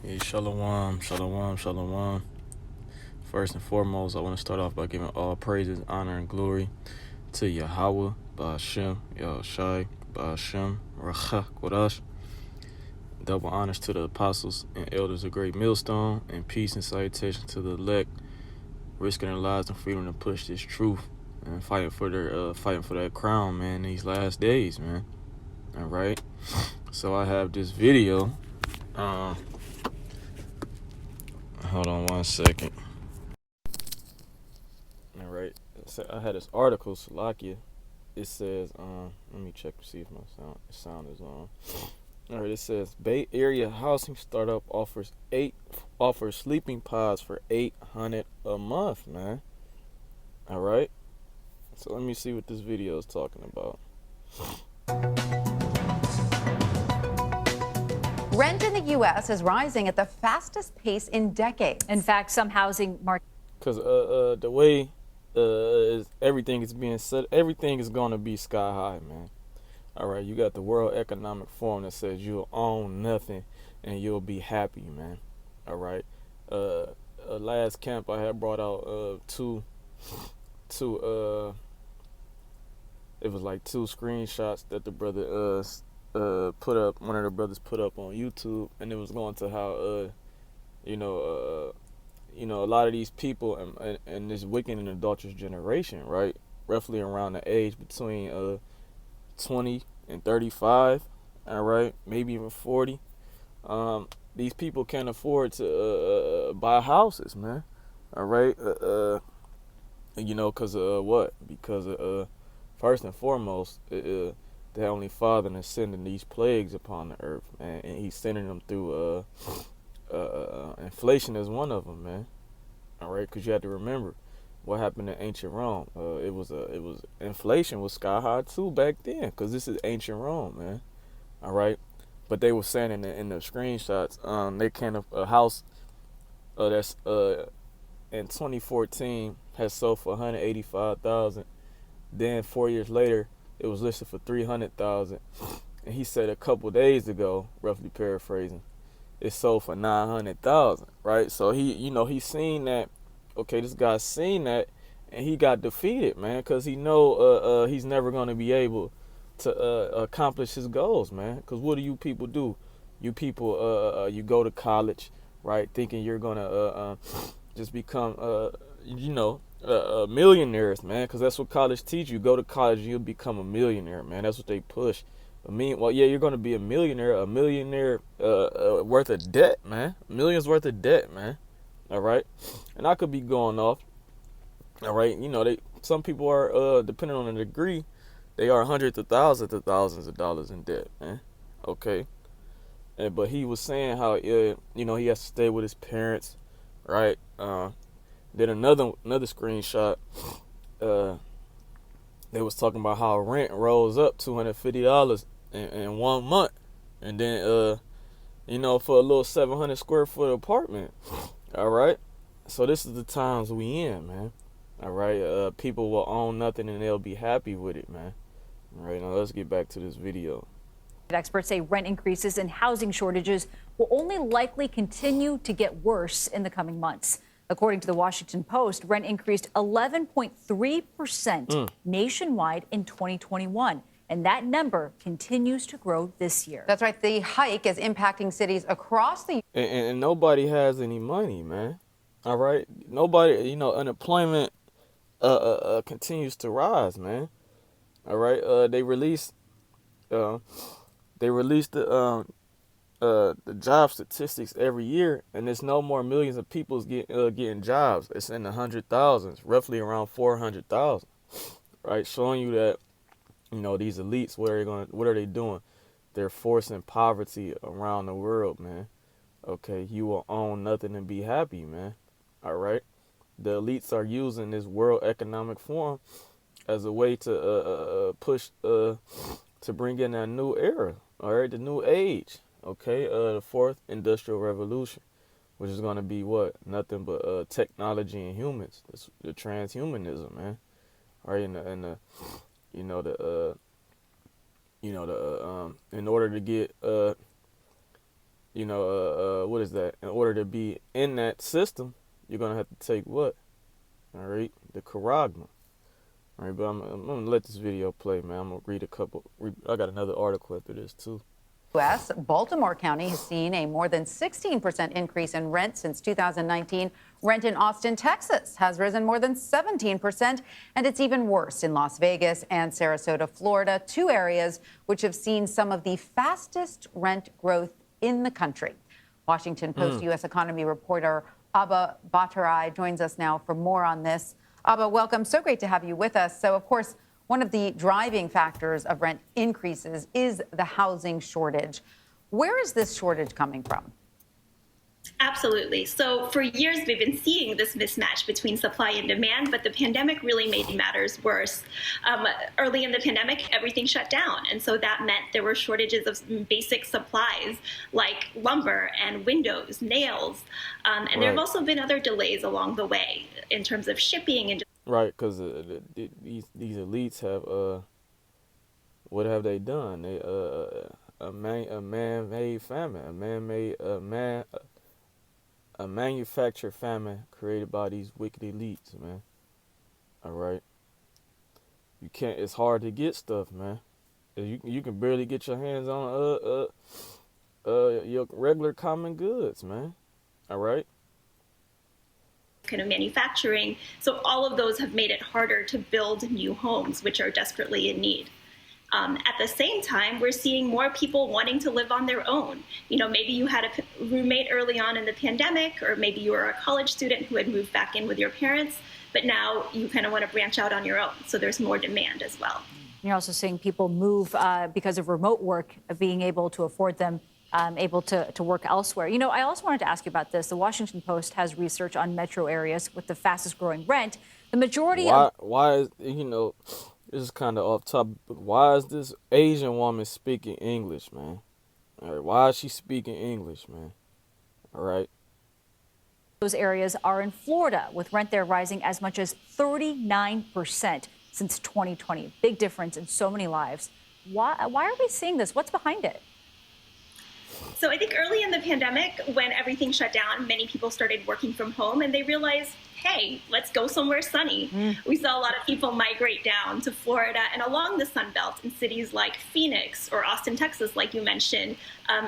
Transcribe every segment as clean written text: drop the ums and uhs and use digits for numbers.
Hey, shalom, shalom, shalom. First and foremost, I want to start off by giving all praises, honor, and glory to Yahweh, Ba'ashem, Yahushai, Ba'ashem, Racha, Kodash. Double honors to the apostles and elders of Great Millstone, and peace and salutation to the elect, risking their lives and freedom to push this truth and fighting for that crown, man, these last days, man. All right. So I have this video. Hold on one second. All right. So I had this article, Salakia. It says, let me check to see if my sound is on. All right. It says Bay Area housing startup offers sleeping pods for $800 a month, man. All right. So let me see what this video is talking about. Rent in the U.S. is rising at the fastest pace in decades. In fact, some housing market. Because the way everything is being said, everything is going to be sky high, man. All right, you got the World Economic Forum that says you'll own nothing and you'll be happy, man. All right. Last camp I had brought out two it was like two screenshots that the brother put up. One of the brothers put up on YouTube, and it was going to how a lot of these people and this wicked and adulterous generation, right, roughly around the age between 20 and 35, all right, maybe even 40. These people can't afford to buy houses, man. All right, because what? Because first and foremost, the Heavenly Father is sending these plagues upon the earth, man, and He's sending them through inflation is one of them, man. All right, because you have to remember what happened in ancient Rome. It was inflation was sky high too back then, because this is ancient Rome, man. All right, but they were saying in the screenshots, they can't a house that's in 2014 has sold for 185,000. Then 4 years later, it was listed for 300,000. And he said a couple days ago, roughly paraphrasing, it sold for 900,000. Right? So he's seen that. Okay, this guy's seen that, and he got defeated, man, because he know he's never gonna be able to accomplish his goals, man. Because what do you people do? You people, you go to college, right, thinking you're gonna just become, millionaires, man, because that's what college teach you. Go to college, you'll become a millionaire, man. That's what they push. Well, yeah, you're gonna be a millionaire worth of debt, man, millions worth of debt, man. All right, and I could be going off. All right, some people are depending on the degree, they are hundreds of thousands of dollars in debt, man. Okay, but he was saying how he has to stay with his parents, right? Then another screenshot, they was talking about how rent rose up $250 in 1 month, and then for a little 700 square foot apartment. All right, so this is the times we in, man. All right, people will own nothing and they'll be happy with it, man. All right, now let's get back to this video. Experts say rent increases and housing shortages will only likely continue to get worse in the coming months. According to the Washington Post, rent increased 11.3% nationwide in 2021. And that number continues to grow this year. That's right. The hike is impacting cities across the and nobody has any money, man. All right, nobody. Unemployment continues to rise, man. All right, they released the job statistics every year, and there's no more millions of people getting jobs. It's in the 100,000s, roughly around 400,000, right? Showing you that these elites, what are they doing? They're forcing poverty around the world, man. Okay, you will own nothing and be happy, man. All right, the elites are using this World Economic Forum as a way to push to bring in a new era. All right, the new age. Okay, the fourth industrial revolution, which is gonna be what? Nothing but technology and humans. It's the transhumanism, man. All right, in order to get what is that? In order to be in that system, you're gonna have to take what? All right, the Charagma. All right, but I'm gonna let this video play, man. I'm gonna read a couple. I got another article after this too. U.S. Baltimore County has seen a more than 16% increase in rent since 2019. Rent in Austin, Texas has risen more than 17%, and it's even worse in Las Vegas and Sarasota, Florida, two areas which have seen some of the fastest rent growth in the country. Washington Post U.S. economy reporter Abba Batarai joins us now for more on this. Abba, welcome. So great to have you with us. So, of course, one of the driving factors of rent increases is the housing shortage. Where is this shortage coming from? Absolutely. So for years, we've been seeing this mismatch between supply and demand, but the pandemic really made matters worse. Early in the pandemic, everything shut down. And so that meant there were shortages of basic supplies like lumber and windows, nails. And there have also been other delays along the way in terms of shipping and Right, because these elites have what have they done? They a man-made famine, a manufactured famine created by these wicked elites, man. All right, you can't. It's hard to get stuff, man. You can barely get your hands on your regular common goods, man. All right. kind of manufacturing. So all of those have made it harder to build new homes, which are desperately in need. At the same time, we're seeing more people wanting to live on their own. You know, maybe you had a roommate early on in the pandemic, or maybe you were a college student who had moved back in with your parents, but now you kind of want to branch out on your own. So there's more demand as well. You're also seeing people move because of remote work, being able to afford them, able to work elsewhere. You know, I also wanted to ask you about this. The Washington Post has research on metro areas with the fastest growing rent. The majority why is, this is kind of off topic, but why is this Asian woman speaking English, man? All right, why is she speaking English, man? All right. those areas are in Florida, with rent there rising as much as 39% since 2020. Big difference in so many lives. Why are we seeing this? What's behind it? So I think early in the pandemic, when everything shut down, many people started working from home and they realized, hey, let's go somewhere sunny. We saw a lot of people migrate down to Florida and along the Sun Belt in cities like Phoenix or Austin, Texas, like you mentioned.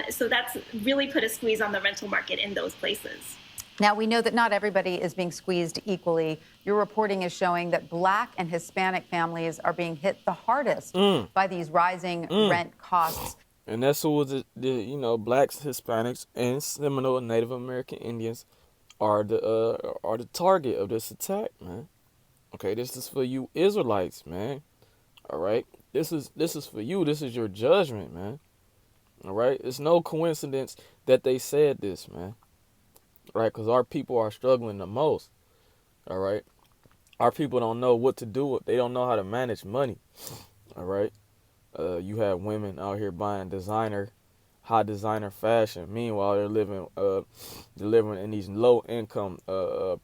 So that's really put a squeeze on the rental market in those places. Now, we know that not everybody is being squeezed equally. Your reporting is showing that Black and Hispanic families are being hit the hardest by these rising rent costs. And that's who the blacks, Hispanics, and Seminole and Native American Indians are the target of this attack, man. Okay, this is for you Israelites, man. All right, this is for you. This is your judgment, man. All right, it's no coincidence that they said this, man. Right, because our people are struggling the most. All right, our people don't know what to do. They don't know how to manage money. All right. You have women out here buying high designer fashion. Meanwhile, they're living in these low income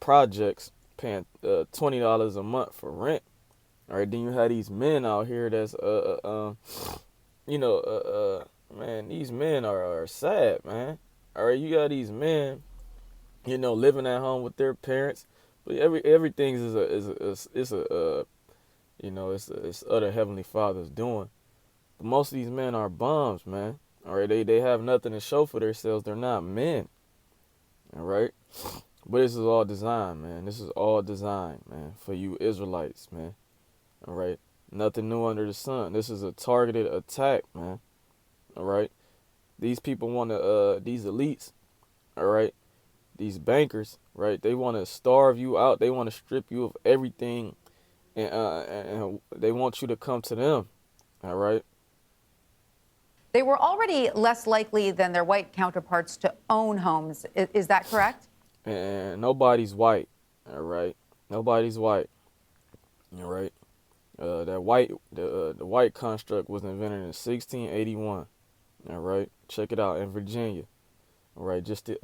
projects, paying $20 a month for rent. All right, then you have these men out here that's man, these men are sad, man. All right, you got these men, living at home with their parents, but everything it's other heavenly Father's doing. But most of these men are bums, man. All right, they have nothing to show for themselves. They're not men. All right, but this is all design, man. This is all design, man, for you Israelites, man. All right, nothing new under the sun. This is a targeted attack, man. All right, these people want to, these elites, all right, these bankers, right? They want to starve you out. They want to strip you of everything, and they want you to come to them. All right. They were already less likely than their white counterparts to own homes. Is that correct? And nobody's white. All right. Nobody's white. All right. The white construct was invented in 1681. All right. Check it out, in Virginia. All right. Just to,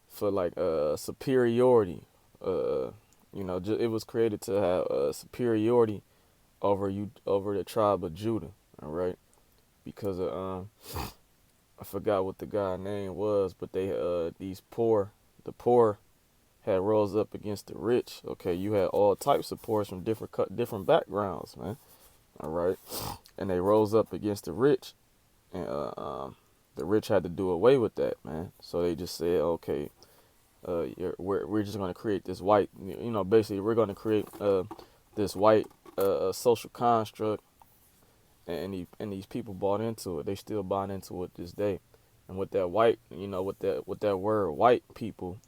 for like superiority. It was created to have superiority over the tribe of Judah. All right. Because I forgot what the guy name was, but they the poor had rose up against the rich. Okay, you had all types of poors from different backgrounds, man. All right, and they rose up against the rich, and the rich had to do away with that, man. So they just said, okay, we're just gonna create this white, basically we're gonna create this white social construct, and these people bought into it. They still bought into it this day. And with that white, with that word white people,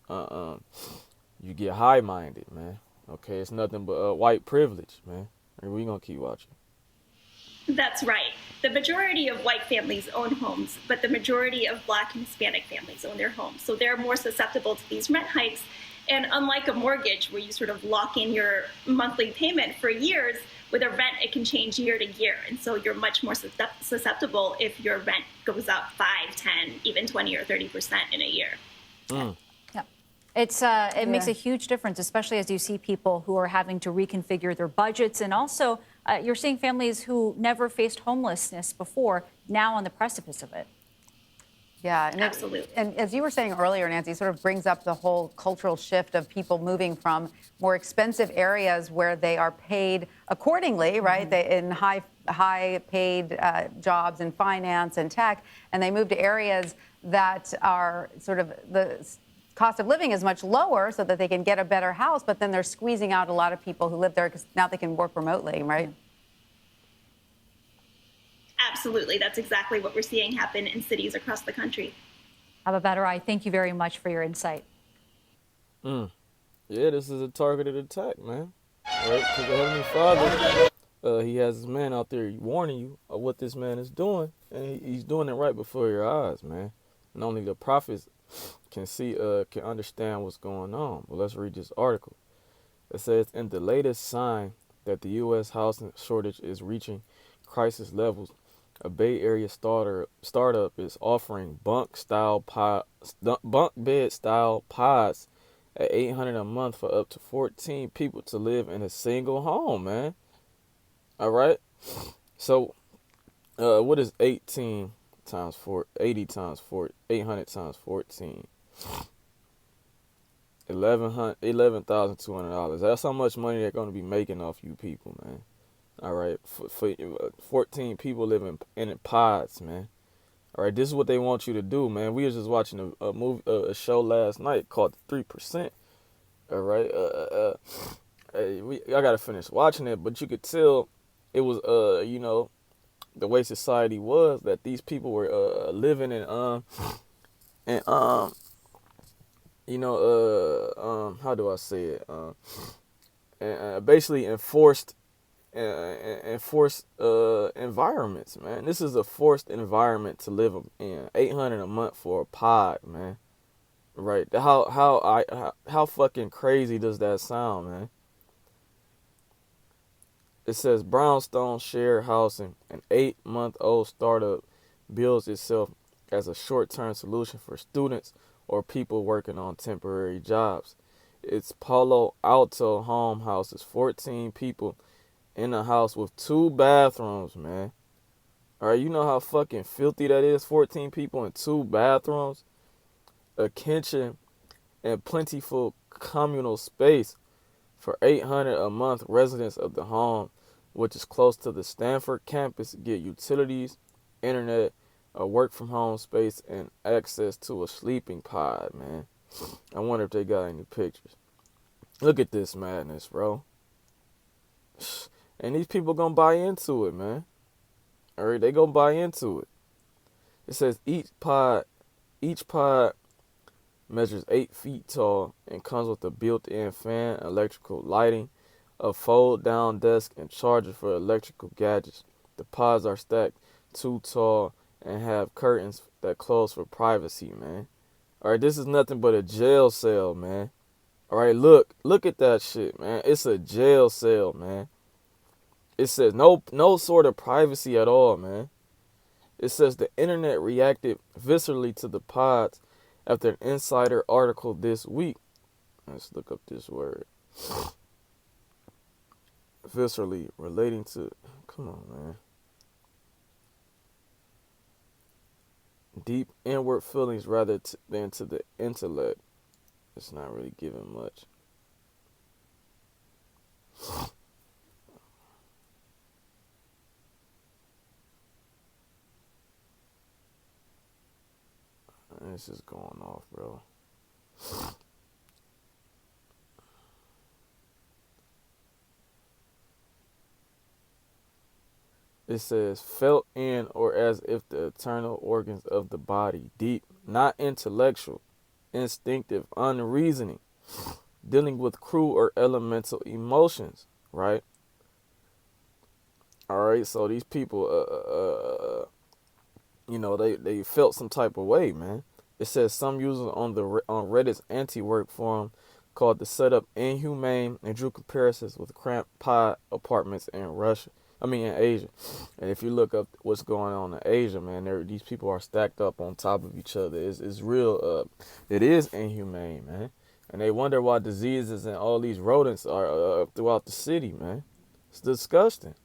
you get high minded, man. Okay, it's nothing but white privilege, man. And we gonna keep watching. That's right. The majority of white families own homes, but the majority of Black and Hispanic families own their homes. So they're more susceptible to these rent hikes. And unlike a mortgage where you sort of lock in your monthly payment for years, with a rent, it can change year to year. And so you're much more susceptible if your rent goes up 5, 10, even 20 or 30% in a year. Mm. It makes a huge difference, especially as you see people who are having to reconfigure their budgets. And also, you're seeing families who never faced homelessness before now on the precipice of it. Yeah, and absolutely. And as you were saying earlier, Nancy, it sort of brings up the whole cultural shift of people moving from more expensive areas where they are paid accordingly, right? They in high paid jobs in finance and tech, and they move to areas that are sort of the cost of living is much lower so that they can get a better house, but then they're squeezing out a lot of people who live there because now they can work remotely, right? Absolutely. That's exactly what we're seeing happen in cities across the country. Abba Badarai, thank you very much for your insight. Yeah, this is a targeted attack, man. Right? Because the Heavenly Father, he has his man out there warning you of what this man is doing, and he's doing it right before your eyes, man. And only the prophets can understand what's going on. But let's read this article. It says, in the latest sign that the U.S. housing shortage is reaching crisis levels, a Bay Area startup is offering bunk bed style pods at $800 a month for up to 14 people to live in a single home, man. All right. So, what is 18 times 4? 80 times 4? 800 times 14. $11,200. That's how much money they're going to be making off you people, man. All right, for 14 people living in pods, man. All right, this is what they want you to do, man. We were just watching a show last night called 3%. All right, I gotta finish watching it, but you could tell it was the way society was, that these people were living in how do I say it? Basically enforced environments, man. This is a forced environment to live in. $800 a month for a pod, man. Right? How fucking crazy does that sound, man? It says Brownstone Shared Housing, an 8-month-old startup, builds itself as a short-term solution for students or people working on temporary jobs. Its Palo Alto home houses 14 people in a house with 2 bathrooms, man. All right, you know how fucking filthy that is? 14 people in 2 bathrooms, a kitchen, and plentiful communal space for $800 a month. Residents of the home, which is close to the Stanford campus, get utilities, internet, a work from home space, and access to a sleeping pod, man. I wonder if they got any pictures. Look at this madness, bro. And these people gonna buy into it, man. All right, they gonna buy into it. It says each pod measures 8 feet tall and comes with a built-in fan, electrical lighting, a fold-down desk, and charger for electrical gadgets. The pods are stacked 2 tall and have curtains that close for privacy, man. All right, this is nothing but a jail cell, man. All right, look at that shit, man. It's a jail cell, man. It says no sort of privacy at all, man. It says the internet reacted viscerally to the pods after an insider article this week. Let's look up this word. Viscerally relating to, come on, man. deep inward feelings rather than to the intellect. It's not really giving much. This is going off, bro. It says, felt in or as if the internal organs of the body, deep, not intellectual, instinctive, unreasoning, dealing with crude or elemental emotions, right? All right, so these people, they felt some type of way, man. It says some users on Reddit's anti-work forum called the setup inhumane and drew comparisons with cramped pod apartments in in Asia. And if you look up what's going on in Asia, man, these people are stacked up on top of each other. It's real. It is inhumane, man. And they wonder why diseases and all these rodents are throughout the city, man. It's disgusting.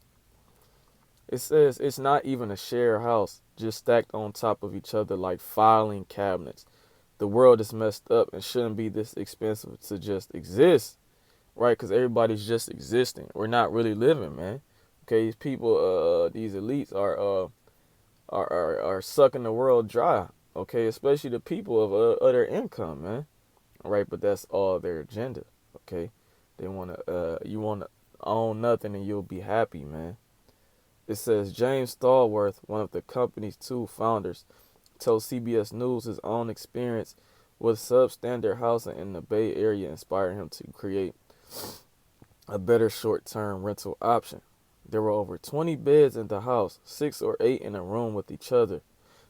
It says it's not even a shared house, just stacked on top of each other like filing cabinets. The world is messed up and shouldn't be this expensive to just exist, right? Because everybody's just existing. We're not really living, man. Okay, these people, these elites are sucking the world dry. Okay, especially the people of other income, man. All right, but that's all their agenda. Okay, they you wanna own nothing and you'll be happy, man. It says James Stallworth, one of the company's two founders, told CBS News his own experience with substandard housing in the Bay Area inspired him to create a better short-term rental option. There were over 20 beds in the house, 6 or 8 in a room with each other,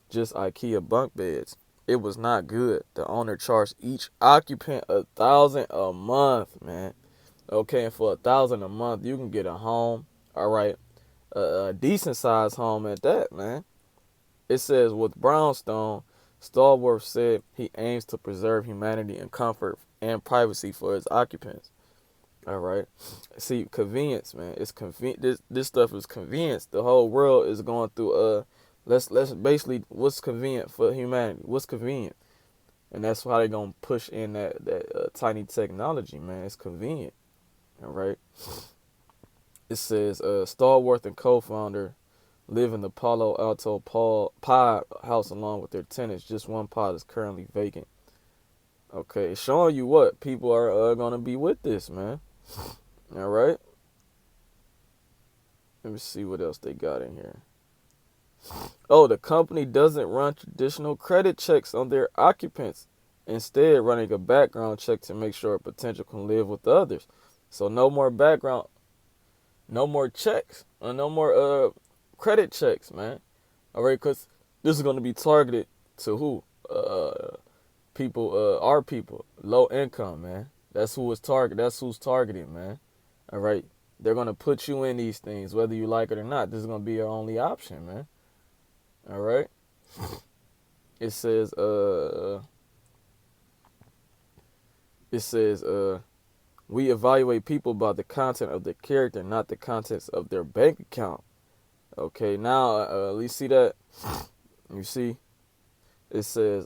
just IKEA bunk beds. It was not good. The owner charged each occupant $1,000 a month, man. Okay, and for $1,000 a month, you can get a home, all right, a decent sized home at that, man. It says with Brownstone, Stallworth said he aims to preserve humanity and comfort and privacy for his occupants. All right. See, convenience, man. It's convenient. This stuff is convenience. The whole world is going through let's basically what's convenient for humanity. What's convenient, and that's why they're gonna push in that tiny technology, man. It's convenient. All right. It says Stallworth and co-founder live in the Palo Alto pod house along with their tenants. Just one pod is currently vacant. Okay, showing you what people are gonna be with this, man. All right. Let me see what else they got in here. Oh, the company doesn't run traditional credit checks on their occupants, instead running a background check to make sure a potential can live with others. So no more background, no more checks, or no more credit checks, man. All right, because this is going to be targeted to who? People, our people, low income, man. That's who is target. That's who's targeted, man. All right, they're going to put you in these things, whether you like it or not. This is going to be your only option, man. All right. It says, we evaluate people by the content of their character, not the contents of their bank account. Okay, now, you see that? You see? It says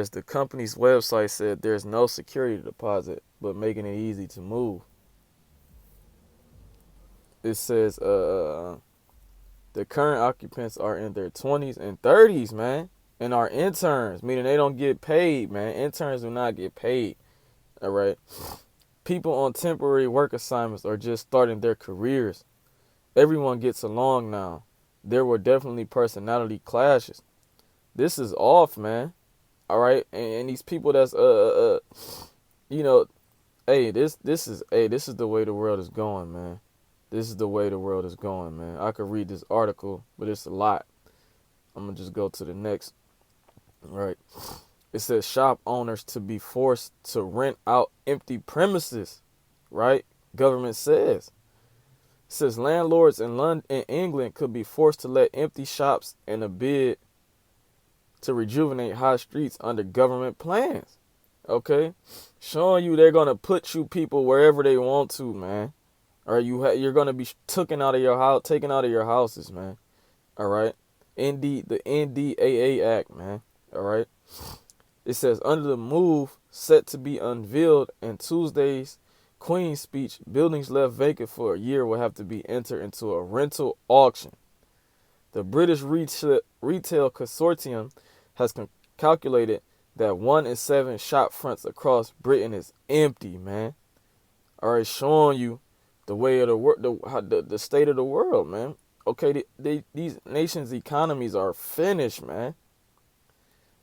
the company's website said there's no security deposit, but making it easy to move. It says the current occupants are in their 20s and 30s, man, and are interns, meaning they don't get paid, man. Interns do not get paid. All right. People on temporary work assignments are just starting their careers. Everyone gets along now. There were definitely personality clashes. This is off, man. All right. And these people that's hey, this is the way the world is going, man. This is the way the world is going, man. I could read this article, but it's a lot. I'm going to just go to the next. All right. It says shop owners to be forced to rent out empty premises, right? Government says. It says landlords in England could be forced to let empty shops in a bid to rejuvenate high streets under government plans. Okay? Showing you they're going to put you people wherever they want to, man. Or you're going to be taken out of your houses, man. All right? The NDAA Act, man. All right. It says under the move set to be unveiled in Tuesday's Queen's speech, buildings left vacant for a year will have to be entered into a rental auction. The British Retail Consortium has calculated that 1 in 7 shop fronts across Britain is empty, man. All right, showing you the way of the world, the state of the world, man. Okay, these nations' economies are finished, man.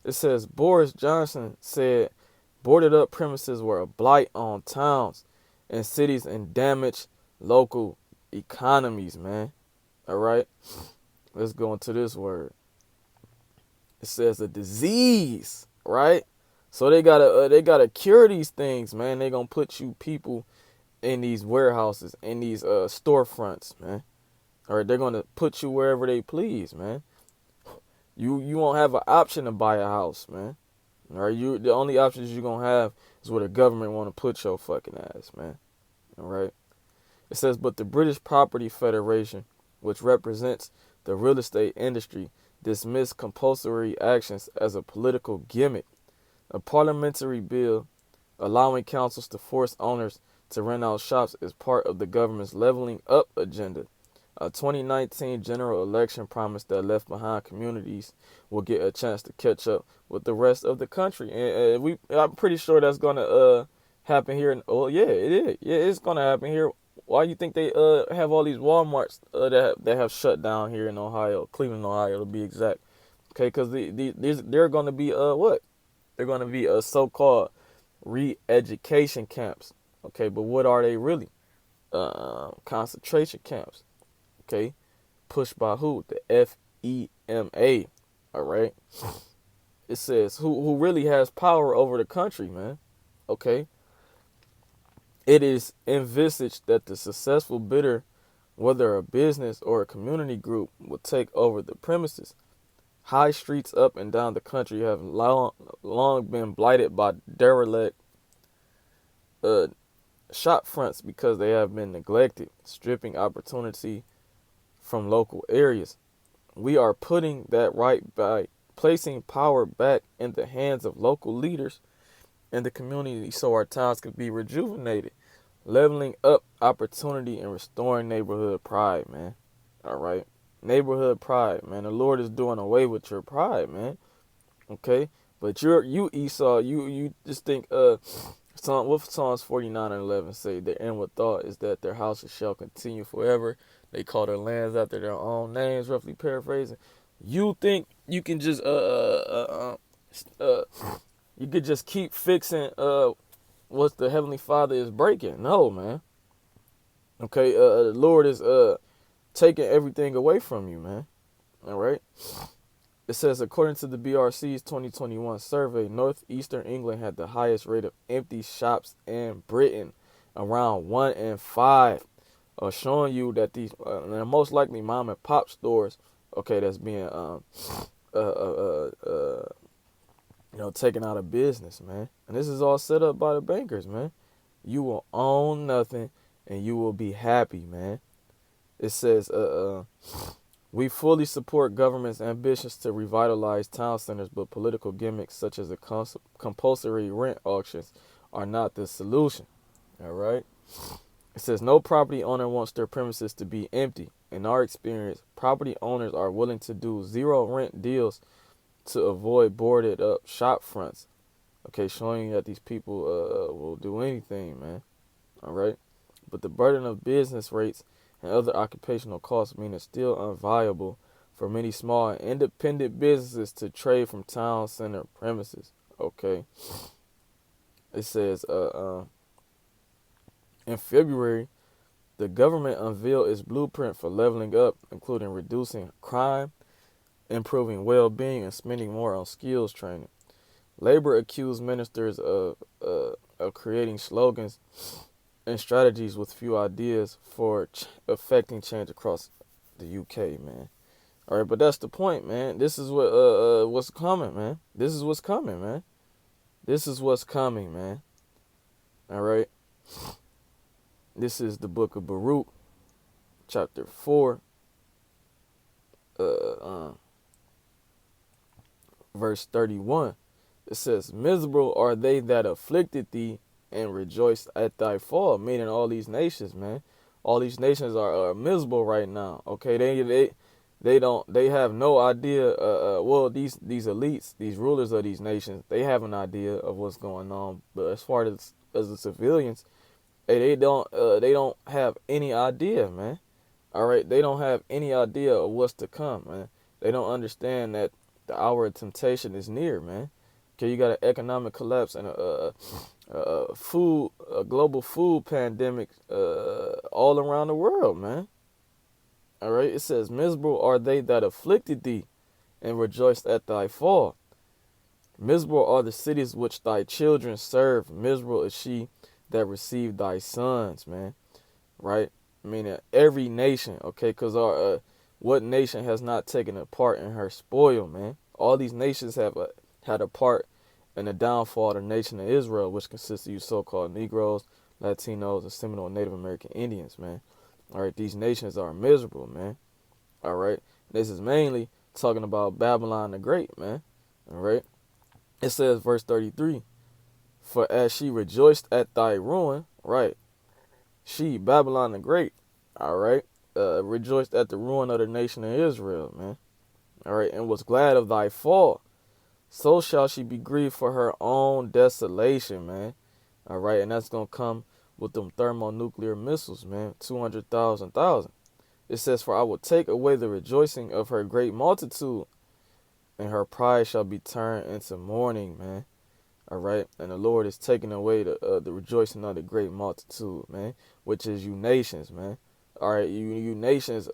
It says Boris Johnson said boarded up premises were a blight on towns and cities and damaged local economies, man. All right, let's go into this word. It says a disease, right? So they gotta cure these things, man. They gonna put you people in these warehouses, in these storefronts, man. All right, they're gonna put you wherever they please, man. You won't have an option to buy a house, man. All right, the only options you're gonna have is where the government want to put your fucking ass, man. All right. It says, but the British Property Federation, which represents the real estate industry, dismissed compulsory actions as a political gimmick. A parliamentary bill allowing councils to force owners to rent out shops is part of the government's leveling up agenda. A 2019 general election promised that left behind communities will get a chance to catch up with the rest of the country, and I'm pretty sure that's gonna happen here. Oh yeah, it is. Yeah, it's gonna happen here. Why you think they have all these WalMarts that have shut down here in Ohio, Cleveland, Ohio, to be exact? Okay, because they're gonna be what? They're gonna be so-called re-education camps. Okay, but what are they really? Concentration camps. Okay, pushed by who? The FEMA. All right. It says who really has power over the country, man. Okay. It is envisaged that the successful bidder, whether a business or a community group, will take over the premises. High streets up and down the country have long been blighted by derelict shop fronts because they have been neglected, stripping opportunity from local areas. We are putting that right by placing power back in the hands of local leaders in the community so our towns can be rejuvenated, leveling up opportunity and restoring neighborhood pride, man. All right. Neighborhood pride, man. The Lord is doing away with your pride, man. Okay? But you Esau, you just think what Psalms 49 and 11 say, their inward thought is that their houses shall continue forever. They call their lands after their own names, roughly paraphrasing. You think you can just you could just keep fixing what the Heavenly Father is breaking? No, man. Okay, the Lord is taking everything away from you, man. All right. It says, according to the BRC's 2021 survey, northeastern England had the highest rate of empty shops in Britain, around 1 in 5. Showing you that these they're most likely mom and pop stores, okay, that's being taken out of business, man. And this is all set up by the bankers, man. You will own nothing and you will be happy, man. It says we fully support government's ambitions to revitalize town centers, but political gimmicks such as the compulsory rent auctions are not the solution. All right. It says no property owner wants their premises to be empty. In our experience, property owners are willing to do zero rent deals to avoid boarded up shop fronts. Okay, showing you that these people will do anything, man. All right. But the burden of business rates and other occupational costs mean it's still unviable for many small and independent businesses to trade from town center premises. Okay. It says in February, the government unveiled its blueprint for leveling up, including reducing crime, improving well-being, and spending more on skills training. Labor accused ministers of creating slogans and strategies with few ideas for affecting change across the UK, man. All right, but that's the point, man. This is what's coming, man. This is what's coming, man. This is what's coming, man. All right. This is the book of Baruch, chapter 4. verse 31. It says, miserable are they that afflicted thee and rejoiced at thy fall. Meaning all these nations, man. All these nations are miserable right now. Okay, they have no idea. Well, these elites, these rulers of these nations, they have an idea of what's going on. But as far as the civilians, hey, they don't have any idea, man. All right, they don't have any idea of what's to come, man. They don't understand that the hour of temptation is near, man. Okay, you got an economic collapse and a global food pandemic all around the world, man. All right, it says, miserable are they that afflicted thee and rejoiced at thy fall. Miserable are the cities which thy children serve. Miserable is she that received thy sons, man. Right? I mean, every nation, okay, because what nation has not taken a part in her spoil, man? All these nations have had a part in the downfall of the nation of Israel, which consists of you so-called Negroes, Latinos, and Seminole Native American Indians, man. All right, these nations are miserable, man. All right, this is mainly talking about Babylon the Great, man. All right, it says, verse 33, for as she rejoiced at thy ruin, right, she, Babylon the Great, all right, rejoiced at the ruin of the nation of Israel, man. All right, and was glad of thy fall. So shall she be grieved for her own desolation, man. All right, and that's going to come with them thermonuclear missiles, man. 200,000. It says, for I will take away the rejoicing of her great multitude, and her pride shall be turned into mourning, man. All right, and the Lord is taking away the rejoicing of the great multitude, man, which is you nations, man. All right, you nations,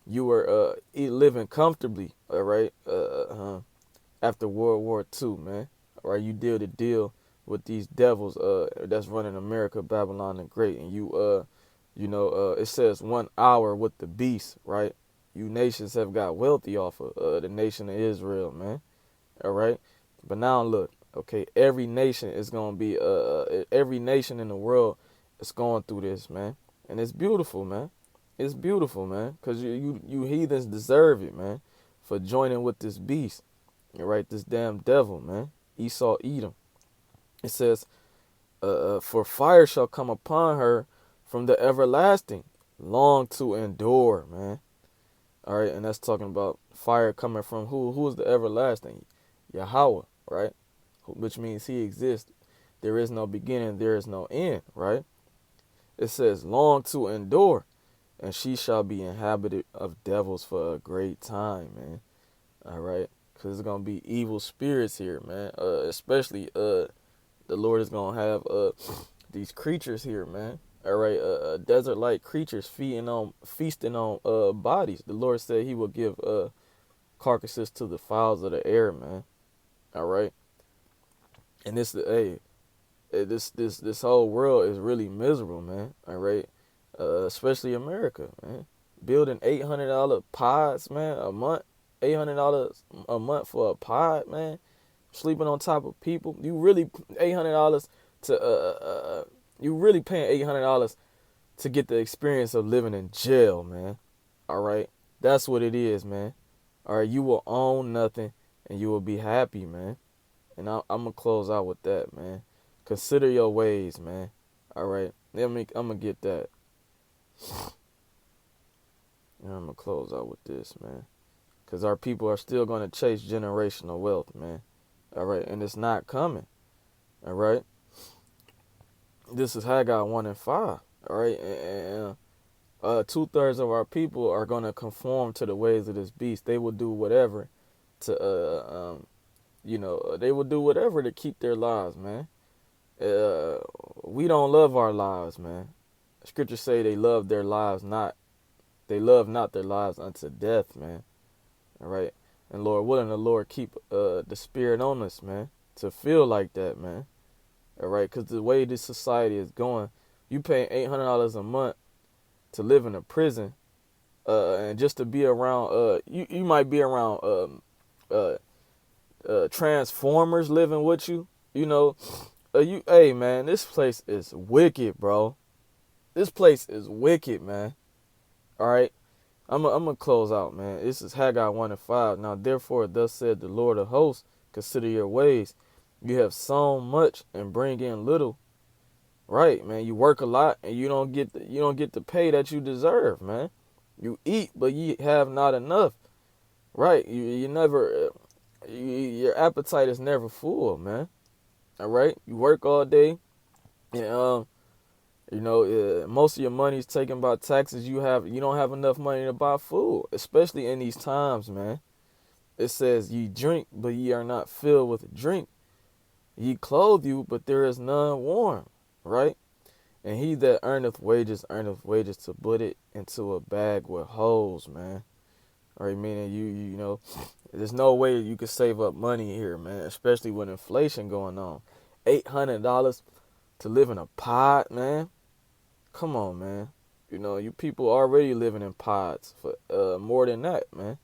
you were living comfortably, all right, after World War II, man. All right, you deal with these devils that's running America, Babylon the Great, and it says 1 hour with the beast, right? You nations have got wealthy off of the nation of Israel, man. All right, but now look. Okay, every nation is going to be, every nation in the world is going through this, man. And it's beautiful, man. It's beautiful, man. Because you heathens deserve it, man. For joining with this beast. All right, this damn devil, man. Esau, Edom. It says, for fire shall come upon her from the everlasting, long to endure, man. All right, and that's talking about fire coming from who? Who is the everlasting? Yahweh, right? Which means he exists. There is no beginning, there is no end, right? It says, long to endure, and she shall be inhabited of devils for a great time, man. All right? Because there's going to be evil spirits here, man. Especially the Lord is going to have these creatures here, man. All right? Desert-like creatures feasting on bodies. The Lord said he will give carcasses to the fowls of the air, man. All right? And this whole world is really miserable, man. All right, especially America, man. Building $800 pods, man, a month. $800 a month for a pod, man. Sleeping on top of people. You really $800 to you really paying $800 to get the experience of living in jail, man. All right, that's what it is, man. All right, you will own nothing and you will be happy, man. And I'm going to close out with that, man. Consider your ways, man. All right. I'm going to get that. And I'm going to close out with this, man. Because our people are still going to chase generational wealth, man. All right. And it's not coming. All right. This is Haggai 1:5. All right. And 2/3 of our people are going to conform to the ways of this beast. They will do whatever to they will do whatever to keep their lives, man. We don't love our lives, man. Scriptures say they love not their lives unto death, man. All right. And Lord willing, the Lord keep the spirit on us, man, to feel like that, man. All right. Because the way this society is going, you pay $800 a month to live in a prison, and just to be around, you might be around Transformers living with you, hey man, this place is wicked, bro. This place is wicked, man. All right, I'm gonna close out, man. This is Haggai 1:5. Now, therefore, thus said the Lord of hosts, consider your ways. You have sown much and bring in little. Right, man. You work a lot and you don't get the pay that you deserve, man. You eat, but you have not enough. Right. You never. Your appetite is never full, man. All right. You work all day, and most of your money is taken by taxes. You don't have enough money to buy food, especially in these times, man. It says ye drink, but ye are not filled with drink. Ye clothe you, but there is none warm. Right. And he that earneth wages to put it into a bag with holes, man. All right, meaning you know, there's no way you can save up money here, man, especially with inflation going on. $800 to live in a pod, man. Come on, man. You know, you people already living in pods for more than that, man.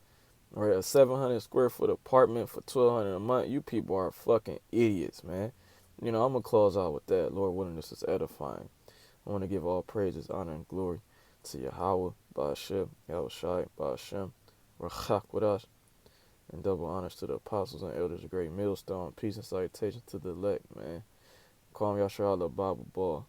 All right, a 700 square foot apartment for $1,200 a month. You people are fucking idiots, man. You know, I'm gonna close out with that. Lord willing, this is edifying. I want to give all praises, honor, and glory to Yahweh, Ba'ashem, Yahushai, Ba'ashem, Rachak with us, and double honors to the apostles and elders of Great Millstone. Peace and salutation to the elect, man. Call me Yashar, the Bible Ball.